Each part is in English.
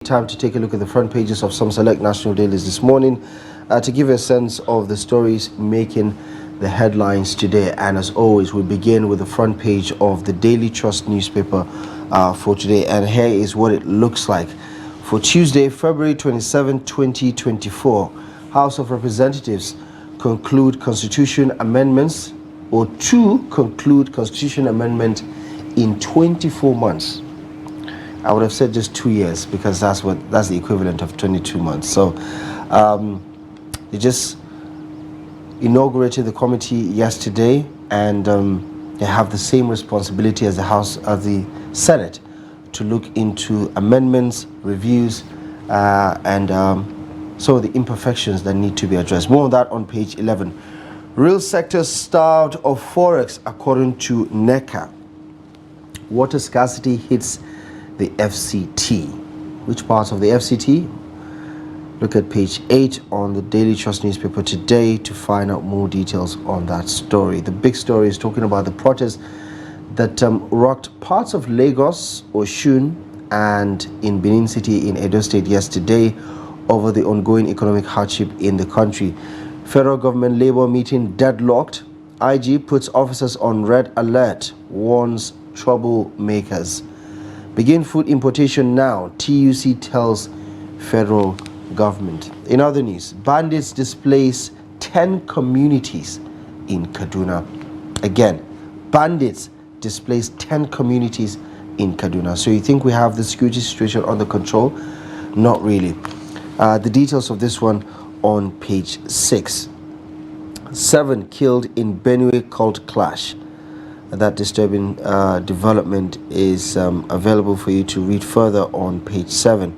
Time to take a look at the front pages of some select national dailies this morning to give you a sense of the stories making the headlines today. And as always, we begin with the front page of the Daily Trust newspaper for today. And here is what it looks like for Tuesday, February 27, 2024. House of Representatives conclude constitution amendments, or to conclude constitution amendment in 24 months. I would have said just 2 years, because that's the equivalent of 22 months. So they just inaugurated the committee yesterday, and they have the same responsibility as the Senate to look into amendments, reviews, and some of the imperfections that need to be addressed. More on that on page 11. Real sector starved of forex, according to NECA. Water scarcity hits the FCT. Which parts of the FCT? Look at page 8 on the Daily Trust newspaper today to find out more details on that story. The big story is talking about the protests that rocked parts of Lagos, Osun, and in Benin City in Edo State yesterday over the ongoing economic hardship in the country. Federal government labor meeting deadlocked. IG puts officers on red alert, warns troublemakers. Begin food importation now, TUC tells federal government. In other news, bandits displace 10 communities in Kaduna. Again, bandits displace 10 communities in Kaduna. So you think we have the security situation under control? Not really. The details of this one on page 6. 7 killed in Benue cult clash. That disturbing development is available for you to read further on page 7.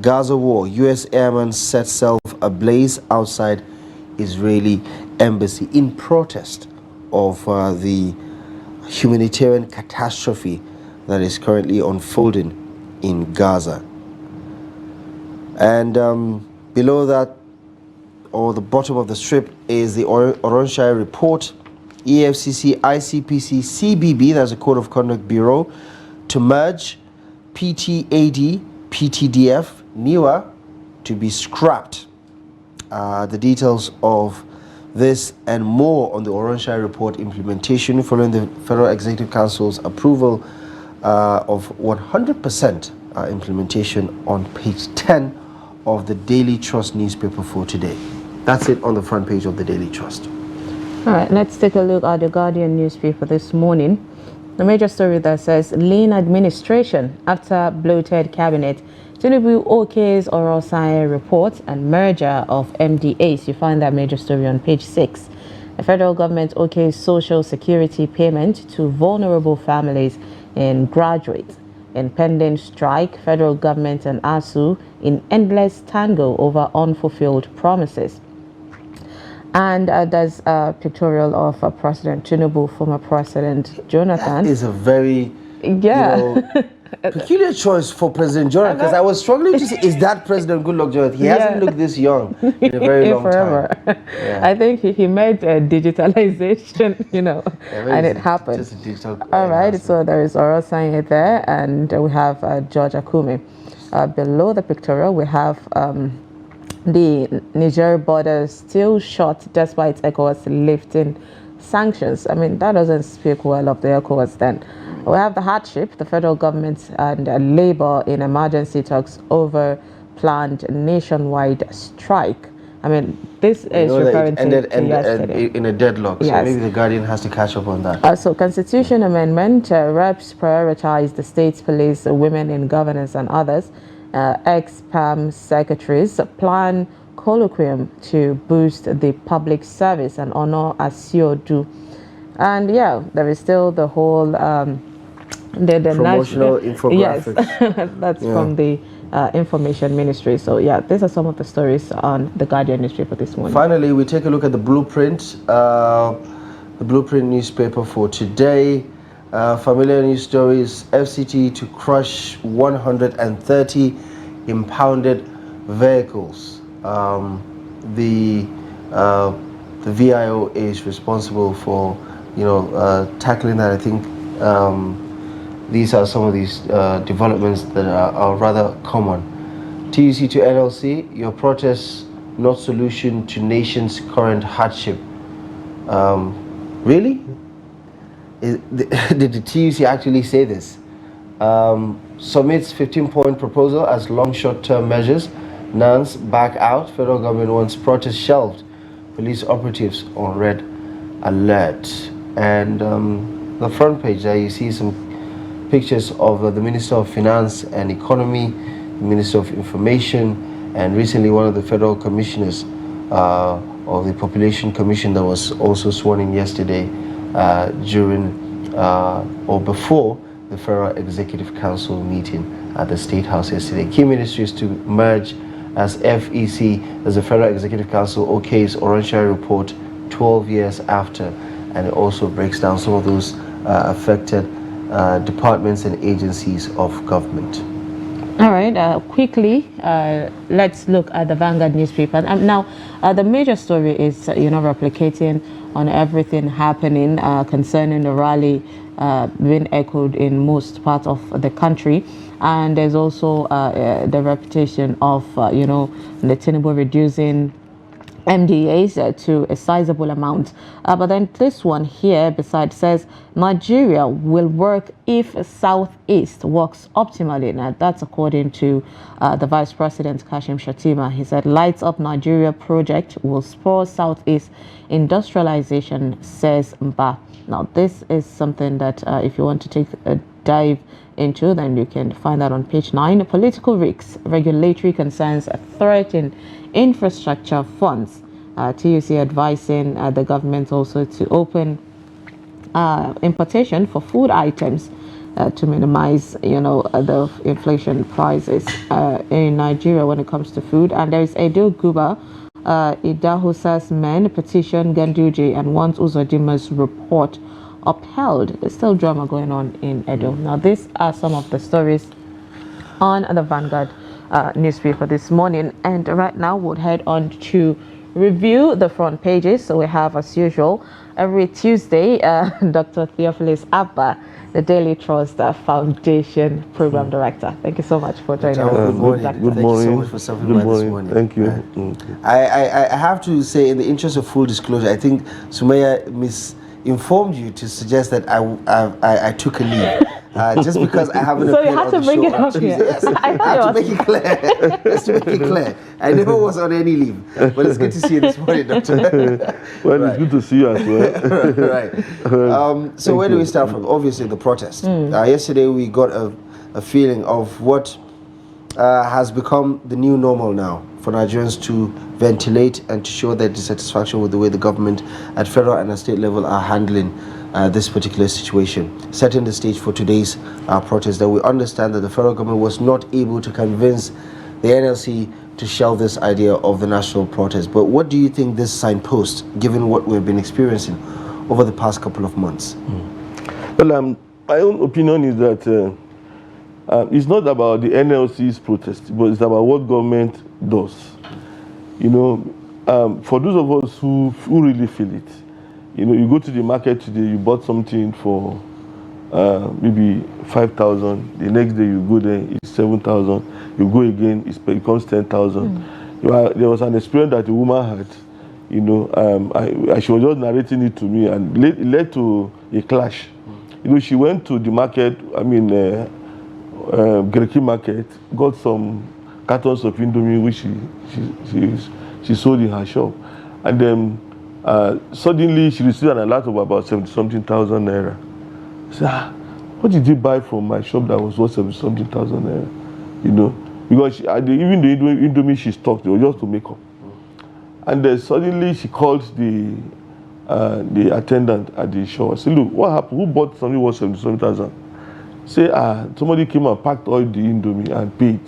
Gaza war, U.S. airman set self ablaze outside Israeli embassy in protest of the humanitarian catastrophe that is currently unfolding in Gaza. And below that, or the bottom of the strip, is the Oronshai report. EFCC, ICPC, CBB, that's a Code of Conduct Bureau, to merge PTAD, PTDF, NIWA, to be scrapped. The details of this and more on the Oronshai report implementation following the Federal Executive Council's approval of 100% implementation on page 10 of the Daily Trust newspaper for today. That's it on the front page of the Daily Trust. All right, let's take a look at the Guardian newspaper this morning. The major story that says lean administration after bloated cabinet. Tinubu OK's oral sign report and merger of MDAs. You find that major story on page 6. The federal government OK's social security payment to vulnerable families and graduates. In pending strike, federal government and ASU in endless tango over unfulfilled promises. And there's a pictorial of President Tinubu, former President Jonathan. That is a very peculiar choice for President Jonathan, because I was struggling to say, is that President Goodluck Jonathan? He hasn't looked this young in a very long time. Yeah. I think he made digitalization, and it happened. Just a digital, all right, so there is oral sign there, and we have George Akume. Below the pictorial, we have the Niger border still shut despite ECOWAS lifting sanctions. I mean, that doesn't speak well of the ECOWAS then. We have the hardship, the federal government and Labour in emergency talks over planned nationwide strike. I mean, this is referring to yesterday. In a deadlock, so maybe the Guardian has to catch up on that. So Constitution Amendment, reps prioritize the state's police, women in governance and others. Ex-PAM secretaries plan colloquium to boost the public service and honor Asiodu. And there is still the whole the promotional infographics. Yes, that's from the Information Ministry. So these are some of the stories on the Guardian newspaper this morning. Finally, we take a look at the Blueprint, newspaper for today. Familiar news stories: FCT to crush 130 impounded vehicles. The VIO is responsible for tackling that. I think these are some of these developments that are rather common TUC to NLC, your protest not solution to nation's current hardship. Really? Did the TUC actually say this? Submits 15-point proposal as long short-term measures. Nance back out. Federal government wants protest shelved. Police operatives on red alert. And the front page there, you see some pictures of the Minister of Finance and Economy, the Minister of Information, and recently one of the federal commissioners of the Population Commission that was also sworn in yesterday during or before the Federal Executive Council meeting at the State House yesterday. Key ministries to merge as FEC, as the Federal Executive Council OK's Orange report 12 years after, and it also breaks down some of those affected departments and agencies of government. All right, quickly, let's look at the Vanguard newspaper. Now, the major story is, replicating on everything happening concerning the rally being echoed in most parts of the country. And there's also the reputation of, the tinubu reducing MDAs to a sizable amount. But then this one here beside says Nigeria will work if Southeast works optimally. Now that's according to the Vice President Kashim Shettima. He said Lights Up Nigeria project will spur Southeast industrialization, says Mba. Now this is something that if you want to take a dive into, then you can find that on page 9. Political risks, regulatory concerns threaten infrastructure funds. TUC advising the government also to open importation for food items to minimize, the inflation prices in Nigeria when it comes to food. And there is Edo Guba, Idahosa's men petition Ganduje and wants Uzodima's report upheld. There's still drama going on in Edo. Now, these are some of the stories on the Vanguard newspaper this morning. And right now, we'll head on to review the front pages. So we have, as usual, every Tuesday, Dr. Theophilus Abba, the Daily Trust Foundation Program Director. Thank you so much for joining us. Good morning. Thank you so much for stopping by this morning. Thank you. I have to say, in the interest of full disclosure, I think Sumaya informed you to suggest that I took a leave. Just because I haven't so appeared you had to on the bring show it on up Tuesday. here. Yes, I have to make it clear. Just to make it clear. I never was on any leave. But it's good to see you this morning, Doctor. Well, right. It's good to see you as well. Right. So where do we start from? Obviously, the protest. Yesterday, we got a feeling of what has become the new normal now for Nigerians to ventilate and to show their dissatisfaction with the way the government at federal and at state level are handling this particular situation, setting the stage for today's protest. That we understand that the federal government was not able to convince the NLC to shelve this idea of the national protest. But what do you think this signpost, given what we've been experiencing over the past couple of months? Well, my own opinion is that it's not about the NLC's protest, but it's about what government does. For those of us who really feel it, you go to the market today, you bought something for maybe 5,000. The next day you go there, it's 7,000. You go again, it becomes 10,000. There was an experience that a woman had. She was just narrating it to me, and it led to a clash. She went to the market. Greki market, got some cartons of Indomie which she sold in her shop, and then suddenly she received an alert of about 70-something thousand naira. She said, what did you buy from my shop that was worth 70-something thousand naira? Because even the Indomie she stocked, it was just to make up. And then suddenly she called the attendant at the shop. I said, look, what happened? Who bought something worth 70-something thousand? Say, somebody came and packed all the Indomie and paid.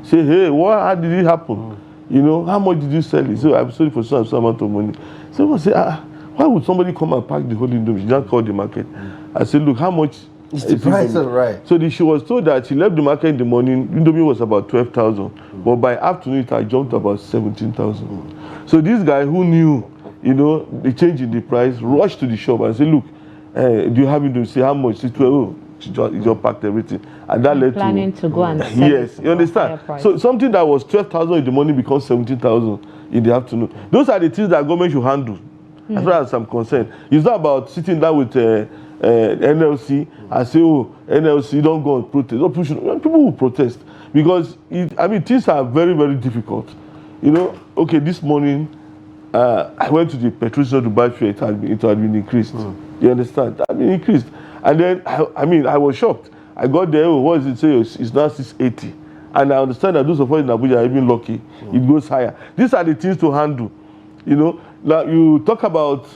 Say, hey, how did it happen? How much did you sell it? So I sold it for some amount of money. Someone say, why would somebody come and pack the whole Indomie? She just called the market. I said, look, how much is the price? Right. So she was told that she left the market in the morning. Indomie was about 12,000, but by afternoon it had jumped to about 17,000. So this guy who knew, the change in the price, rushed to the shop and said, look, do you have Indomie? Say, how much? She said, He just packed everything, and that led planning to go and sell yes, you understand. So something that was 12,000 in the morning becomes 17,000 in the afternoon. Those are the things that government should handle, as far as I'm concerned. It's not about sitting down with NLC and say, oh, NLC, don't go and protest. No, people will protest because things are very, very difficult. You know, okay, this morning I went to the petrol station to buy fuel. It had been increased. You understand? It had been increased, and then I was shocked. I got there. What does it say? It's now 680, and I understand that those of us in Abuja are even lucky. It goes higher. These are the things to handle. You know, now you talk about,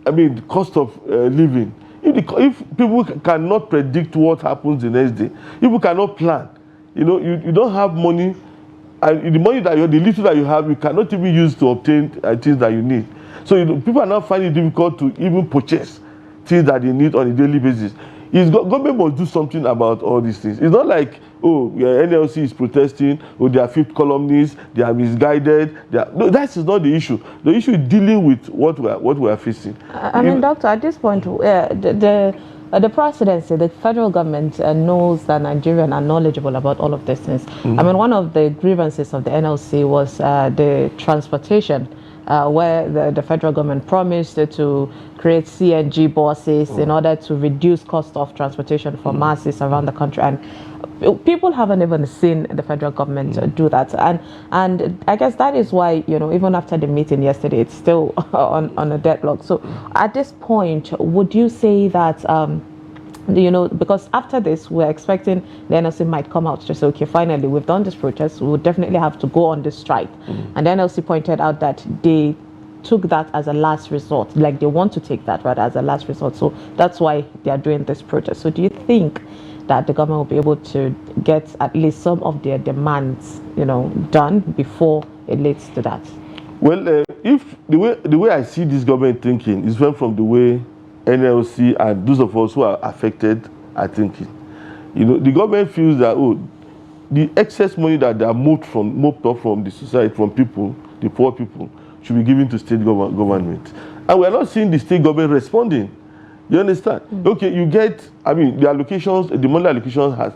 the cost of living. If people cannot predict what happens the next day, people cannot plan. You know, you don't have money, and the money that the little that you have, you cannot even use to obtain things that you need. So people are now finding it difficult to even purchase things that they need on a daily basis. Government must do something about all these things. It's not like, NLC is protesting, they are fifth columnists, they are misguided. No, that is not the issue. The issue is dealing with what we are facing. Doctor, at this point, the presidency, the federal government knows that Nigerians are knowledgeable about all of these things. One of the grievances of the NLC was the transportation, where the federal government promised to create CNG buses in order to reduce cost of transportation for masses around the country. And people haven't even seen the federal government do that. And I guess that is why, even after the meeting yesterday, it's still on a deadlock. So at this point, would you say that, because after this, we're expecting the NLC might come out to say, okay, finally, we've done this protest. We'll definitely have to go on this strike. And the NLC pointed out that they took that as a last resort, like they want to take that rather as a last resort. So that's why they are doing this protest. So do you think that the government will be able to get at least some of their demands, done before it leads to that? Well, if the way I see this government thinking is from the way NLC and those of us who are affected are thinking. The government feels that the excess money that they are moped up from the society, from people, the poor people, should be given to state government. And we are not seeing the state government responding. You understand? Okay, you get, the allocations, the money allocation has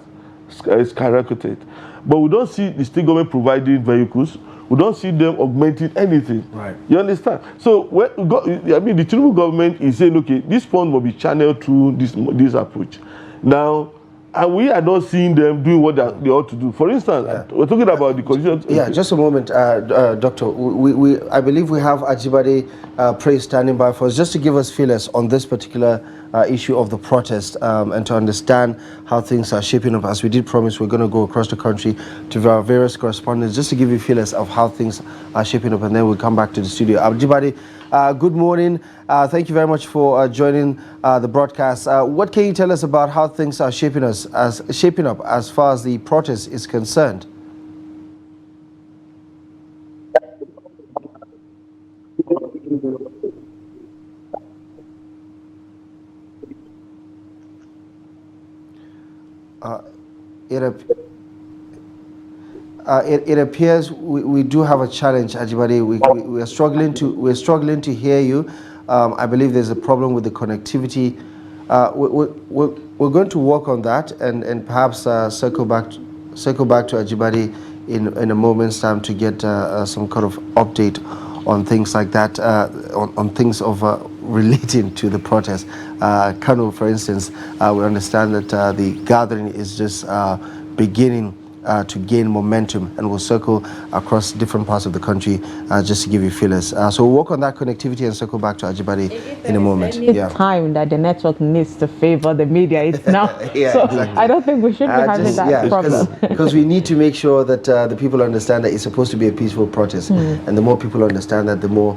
skyrocketed. But we don't see the state government providing vehicles. We don't see them augmenting anything. Right. You understand? So, the Tinubu government is saying, okay, this fund will be channeled through this approach. Now, and we are not seeing them doing what they ought to do. For instance, we're talking about the conditions. Yeah, just a moment, Doctor. I believe we have Ajibade Praise standing by for us, just to give us feelers on this particular issue of the protest, and to understand how things are shaping up. As we did promise, we're going to go across the country to our various correspondents, just to give you feelers of how things are shaping up, and then we'll come back to the studio. Ajibade, good morning. Thank you very much for joining the broadcast. What can you tell us about how things are shaping up as far as the protest is concerned? It appears we do have a challenge, Ajibade. We're struggling to hear you. I believe there's a problem with the connectivity. We're going to work on that and perhaps circle back to Ajibade in a moment's time to get some kind of update on things like that, on things of relating to the protest. Kano, for instance, we understand that the gathering is just beginning to gain momentum, and we'll circle across different parts of the country just to give you feelers. So we'll work on that connectivity and circle back to Ajibade in a moment. Time that the network needs to favor the media, it's now. So exactly. I don't think we should be having that problem. Because we need to make sure that the people understand that it's supposed to be a peaceful protest, and the more people understand that, the more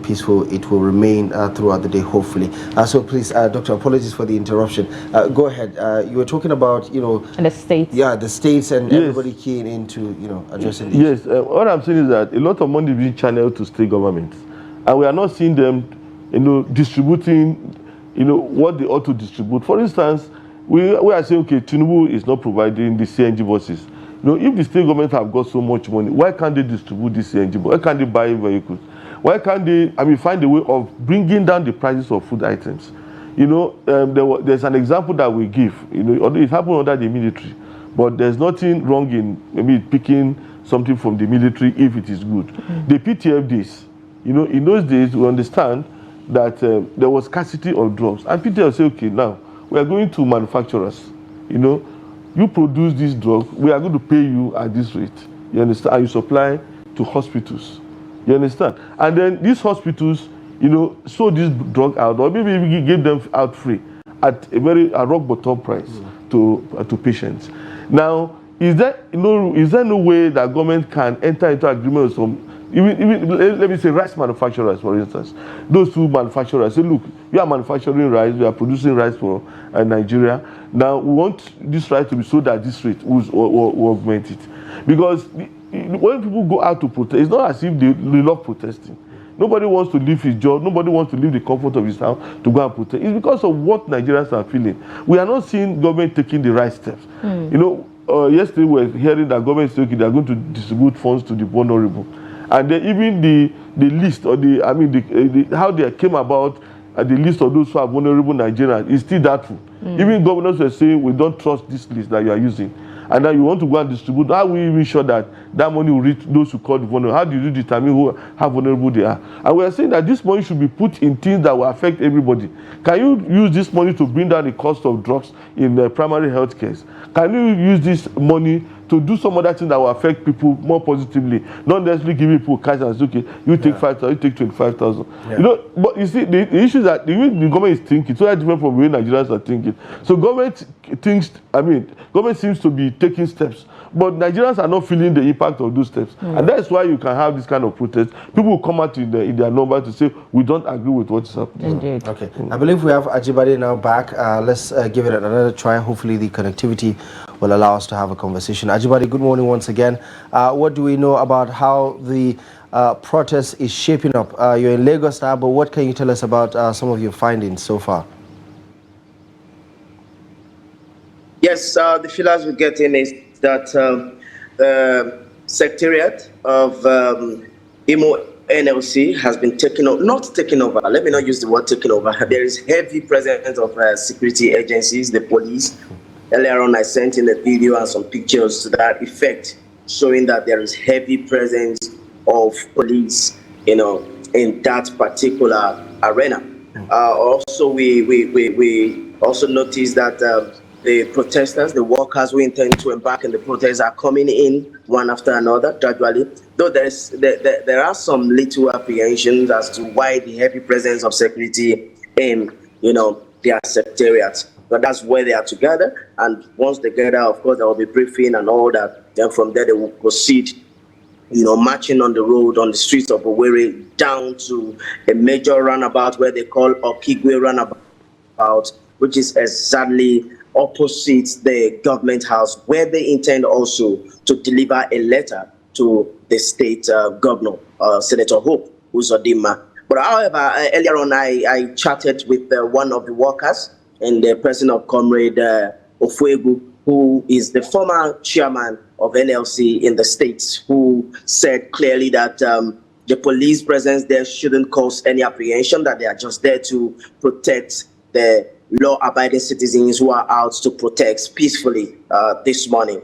peaceful it will remain throughout the day, hopefully. So please, Doctor, apologies for the interruption. Go ahead. You were talking about and the states. Yeah, the states. And everybody keying into, addressing this. Yes, what I'm saying is that a lot of money is being channeled to state governments, and we are not seeing them, distributing, what they ought to distribute. For instance, we are saying, okay, Tinubu is not providing the CNG buses. If the state government have got so much money, why can't they distribute the CNG buses? Why can't they buy vehicles? Why can't they, find a way of bringing down the prices of food items? You know, there's an example that we give. You know, although it happened under the military, but there's nothing wrong in maybe picking something from the military if it is good. The PTF days, you know, in those days we understand that there was scarcity of drugs, and PTF say, okay, now we are going to manufacturers. You know, you produce this drug, we are going to pay you at this rate. You understand? And you supply to hospitals. You understand? And then these hospitals, you know, sold this drug out, or maybe we gave them out free at a rock bottom price to patients. Now, is there no way that government can enter into agreement with some, even let me say rice manufacturers, for instance, those two manufacturers say, look, we are manufacturing rice, we are producing rice for Nigeria. Now we want this rice to be sold at this rate, will augment it, because when people go out to protest, it's not as if they love protesting. Nobody wants to leave his job. Nobody wants to leave the comfort of his house to go and protest. It's because of what Nigerians are feeling. We are not seeing government taking the right steps. You know, yesterday we were hearing that government is okay, they are going to distribute funds to the vulnerable, and then even the list, or how they came about the list of those who are vulnerable Nigerians is still doubtful. Even governors were saying, we don't trust this list that you are using. And then you want to go and distribute. How are we even sure that that money will reach those who call the vulnerable? How do you determine how vulnerable they are? And we are saying that this money should be put in things that will affect everybody. Can you use this money to bring down the cost of drugs in primary health care? Can you use this money to do some other thing that will affect people more positively? Not necessarily giving people cash and say, okay, you take 5,000, you take 25,000. You know, but you see, the issue is that the way the government is thinking, so different from the way Nigerians are thinking. So government seems to be taking steps, but Nigerians are not feeling the impact of those steps. And that's why you can have this kind of protest. People will come out in their number to say, we don't agree with what is happening. Indeed. Okay, I believe we have Ajibade now back. Let's give it another try. Hopefully the connectivity will allow us to have a conversation. Ajibade, good morning once again. What do we know about how the protest is shaping up? You're in Lagos now, but what can you tell us about some of your findings so far? Yes, the feelers we're getting is that the secretariat of Imo NLC has been not taken over. Let me not use the word taken over. There is heavy presence of security agencies, the police. Earlier on, I sent in a video and some pictures to that effect, showing that there is heavy presence of police, you know, in that particular arena. Also, we also noticed that the protesters, the workers who intend to embark in the protest, are coming in one after another gradually. Though there are some little apprehensions as to why the heavy presence of security in, you know, their secretariat. But that's where they are together, and once they gather, of course, there will be briefing and all that. Then from there, they will proceed, you know, marching on the road, on the streets of Owerri, down to a major roundabout where they call Okigwe roundabout, which is exactly opposite the government house, where they intend also to deliver a letter to the state governor, Senator Hope Uzodinma. But however, earlier on, I chatted with one of the workers, and the person of Comrade Ofuegu, who is the former chairman of NLC in the States, who said clearly that the police presence there shouldn't cause any apprehension, that they are just there to protect the law-abiding citizens who are out to protest peacefully this morning.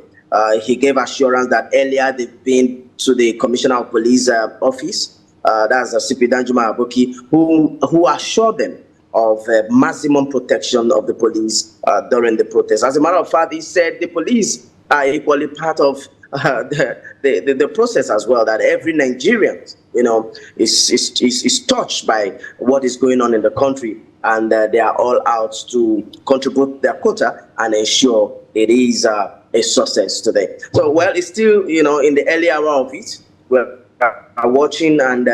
He gave assurance that earlier they've been to the Commissioner of Police office, that's CP Danjuma Aboki, who assured them of maximum protection of the police during the protest. As a matter of fact, he said the police are equally part of the process as well, that every Nigerian, you know, is touched by what is going on in the country, and they are all out to contribute their quota and ensure it is a success today. So, well, it's still, you know, in the early hour of it. We're watching and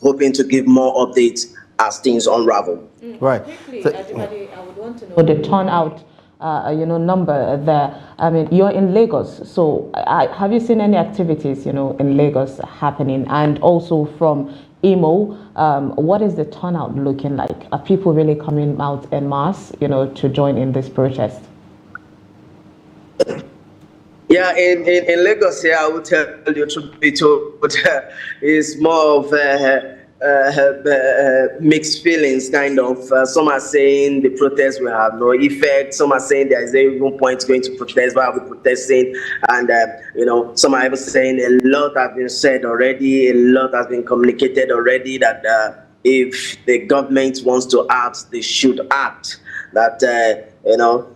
hoping to give more updates as things unravel. Right. Quickly, I would want to know the turnout, number there. I mean, you're in Lagos, so have you seen any activities, you know, in Lagos happening? And also from Imo, what is the turnout looking like? Are people really coming out en masse, you know, to join in this protest? Yeah, in Lagos, I will tell you truth be told, but it's more of mixed feelings, kind of. Some are saying the protest will have no effect. Some are saying there is even point going to protest. Why are we protesting? And some are even saying a lot has been said already. A lot has been communicated already that if the government wants to act, they should act. That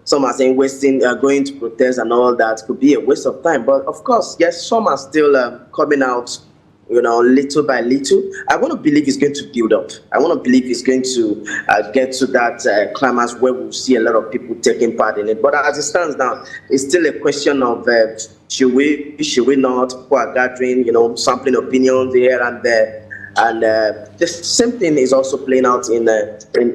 some are saying going to protest and all that could be a waste of time. But of course, yes, some are still coming out, little by little. I want to believe it's going to build up. I want to believe it's going to get to that climax where we'll see a lot of people taking part in it. But as it stands now, it's still a question of should we not? People are gathering, sampling opinions here and there. And the same thing is also playing out in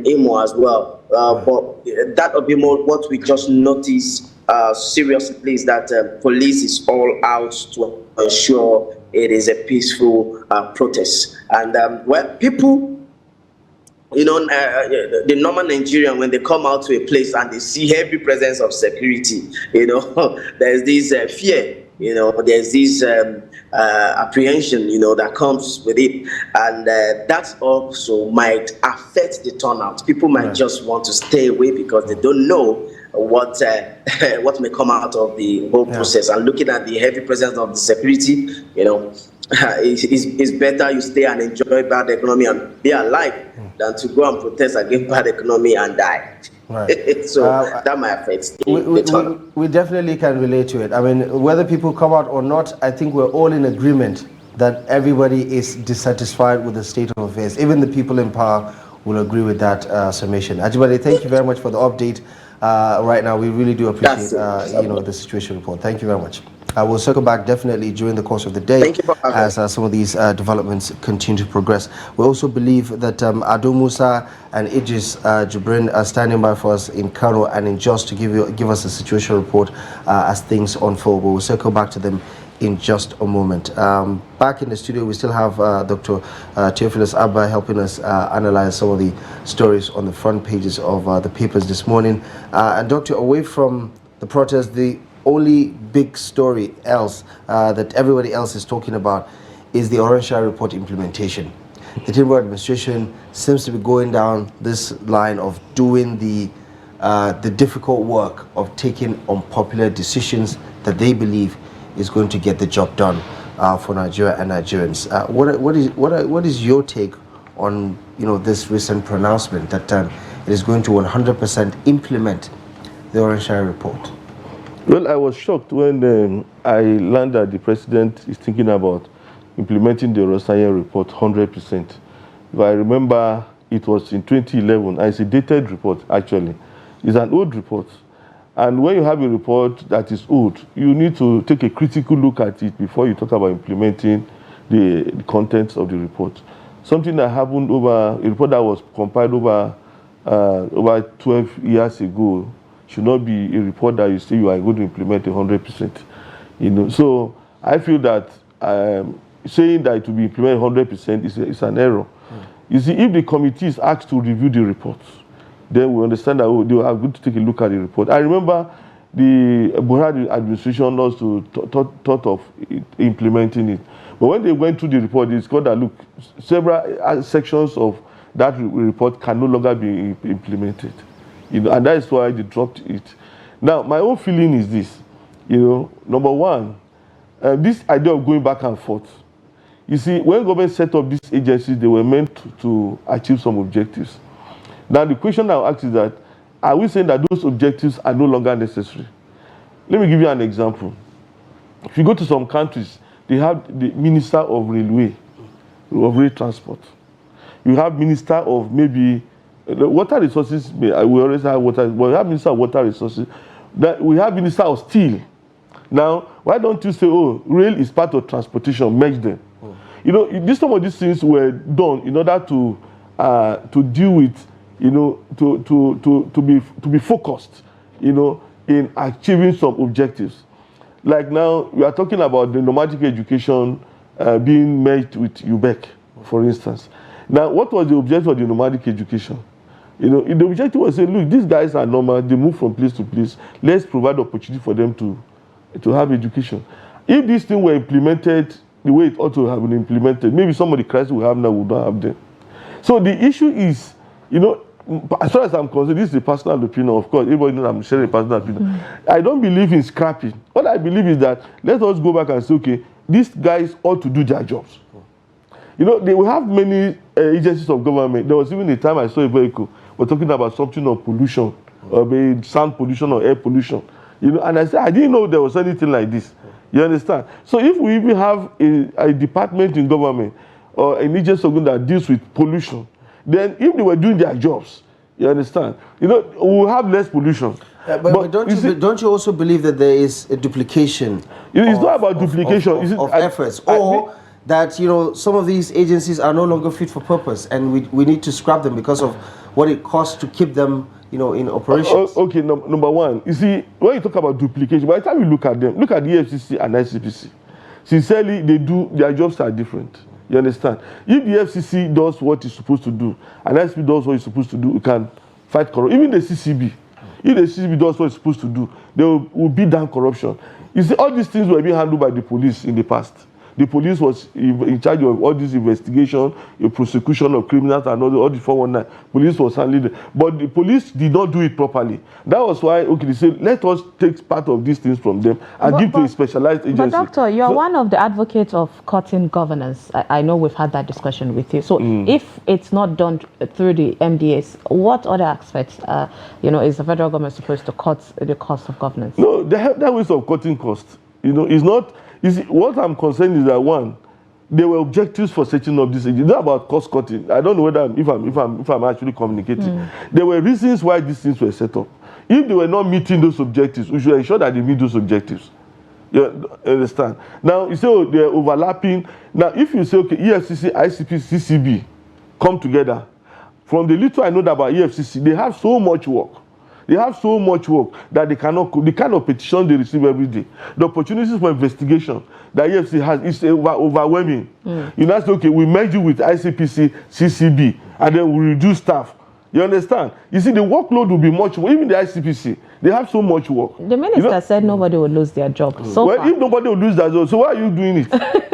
Imo as well. But that would be more what we just notice seriously is that police is all out to ensure it is a peaceful protest. And people, the normal Nigerian, when they come out to a place and they see heavy presence of security, there's this fear, there's this apprehension, that comes with it. And that also might affect the turnout. People might just want to stay away because they don't know what may come out of the whole process. And looking at the heavy presence of the security, it's better you stay and enjoy bad economy and be alive than to go and protest against bad economy and die. Right. So that might affect we definitely can relate to it. I mean, whether people come out or not, I think we're all in agreement that everybody is dissatisfied with the state of affairs. Even the people in power will agree with that summation. Ajibade, thank you very much for the update. Right now, we really do appreciate the situation report. Thank you very much. I will circle back definitely during the course of the day as some of these developments continue to progress. We also believe that Ado Musa and Idris Jibrin are standing by for us in Kano and in Jos to give us a situation report as things unfold. We will circle back to them in just a moment. Back in the studio, we still have Dr. Theophilus Abba helping us analyze some of the stories on the front pages of the papers this morning. And Doctor, away from the protest, the only big story else that everybody else is talking about is the Oranshire report implementation. The Tinubu administration seems to be going down this line of doing the difficult work of taking unpopular decisions that they believe is going to get the job done for Nigeria and Nigerians. What is your take on this recent pronouncement that it is going to 100% implement the Oranshire report? Well, I was shocked when I learned that the president is thinking about implementing the Oranshire report 100%. If I remember, it was in 2011, and it's a dated report, actually. It's an old report. And when you have a report that is old, you need to take a critical look at it before you talk about implementing the contents of the report. Something that happened a report that was compiled over 12 years ago should not be a report that you say you are going to implement 100%. So I feel that saying that it will be implemented 100% is an error. You see, if the committee is asked to review the report, then we understand that they are going to take a look at the report. I remember the Buhari administration also thought of implementing it. But when they went through the report, they discovered that, look, several sections of that report can no longer be implemented. And that is why they dropped it. Now, my own feeling is this. Number one, this idea of going back and forth. You see, when government set up these agencies, they were meant to achieve some objectives. Now, the question I'll ask is that, are we saying that those objectives are no longer necessary? Let me give you an example. If you go to some countries, they have the Minister of Railway Transport. You have Minister of maybe water resources. We always have water, but we have Minister of Water Resources. We have Minister of Steel. Now, why don't you say, oh, rail is part of transportation, merge them? Some of these things were done in order to deal with, to be focused, in achieving some objectives. Like now, we are talking about the nomadic education being merged with UBEC, for instance. Now, what was the objective of the nomadic education? The objective was saying, look, these guys are nomad, they move from place to place. Let's provide opportunity for them to have education. If this thing were implemented the way it ought to have been implemented. Maybe some of the crises we have now we don't have them. So the issue is, you know, as far as I'm concerned, this is a personal opinion, of course. Everybody knows I'm sharing a personal opinion. I don't believe in scrapping. What I believe is that let us go back and say, okay, these guys ought to do their jobs. You know, they will have many agencies of government. There was even a time I saw a vehicle, we're talking about something of pollution, or maybe sound pollution or air pollution. You know, and I said, I didn't know there was anything like this. You understand? So if we even have a department in government or an agency of government that deals with pollution, then if they were doing their jobs, you understand? You know, we'll have less pollution. But don't you also believe that there is a duplication? It's not about duplication. Of efforts, or that, you know, some of these agencies are no longer fit for purpose, and we need to scrap them because of what it costs to keep them, you know, in operations. Okay, number one, you see, when you talk about duplication, by the time you look at them, look at the EFCC and ICPC. Sincerely, their jobs are different. You understand? If the FCC does what it's supposed to do, and ICPC does what it's supposed to do, you can fight corruption. Even the CCB, if the CCB does what it's supposed to do, they will beat down corruption. You see, all these things were being handled by the police in the past. The police was in charge of all this investigation, the prosecution of criminals and all the 419. Police was handling it. But the police did not do it properly. That was why, okay, they said, let us take part of these things from them and give to a specialized agency. But doctor, you're one of the advocates of cutting governance. I know we've had that discussion with you. So if it's not done through the MDAs, what other aspects, you know, is the federal government supposed to cut the cost of governance? No, they have that ways of cutting costs. You know, it's not. You see, what I'm concerned is that one, there were objectives for setting up this agency. It's not about cost cutting. I don't know whether if I'm actually communicating. There were reasons why these things were set up. If they were not meeting those objectives, we should ensure that they meet those objectives. You understand? Now you say, oh, they're overlapping. Now if you say, okay, EFCC, ICP, CCB come together. From the little I know about EFCC, they have so much work. They have so much work that they cannot, the kind of petition they receive every day. The opportunities for investigation that EFC has is overwhelming. You know, say, okay, we merge you with ICPC, CCB, and then we reduce staff. You understand? You see, the workload will be much more. Even the ICPC, they have so much work. The minister said nobody will lose their job. So well, far. If nobody will lose their job, so why are you doing it?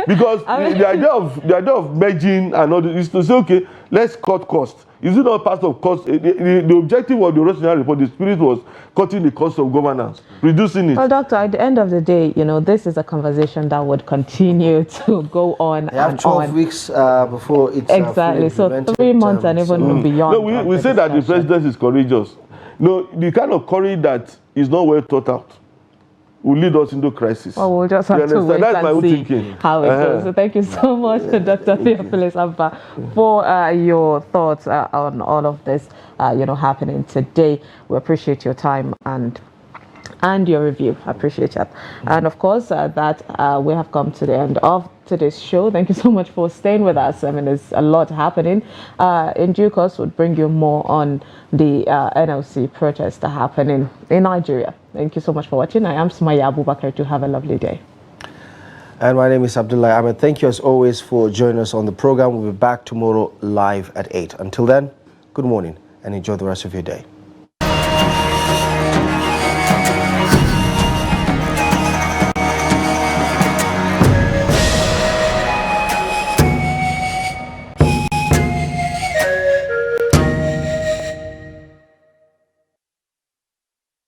Because the idea of merging and all this is to say, okay, let's cut costs. Is it not part of cost? The objective of the original report, the spirit was cutting the cost of governance, reducing it. Well, doctor, at the end of the day, you know, this is a conversation that would continue to go on. They have 12 weeks before it's exactly. So 3 months and even beyond. No, we say that the president is courageous. No, the kind of courage that is not well thought out will lead us into crisis. Oh, we'll just have to wait and see how it goes. So thank you so much, Dr. Theophilus Abba, for your thoughts on all of this, you know, happening today. We appreciate your time and your review. I appreciate that. And of course, that we have come to the end of today's show. Thank you so much for staying with us. I mean, there's a lot happening. In due course, we'll bring you more on the NLC protests that are happening in Nigeria. Thank you so much for watching. I am Sumaya Abubakar. Do have a lovely day. And my name is Abdullah Ahmed. Thank you as always for joining us on the program. We'll be back tomorrow live at 8. Until then, good morning and enjoy the rest of your day.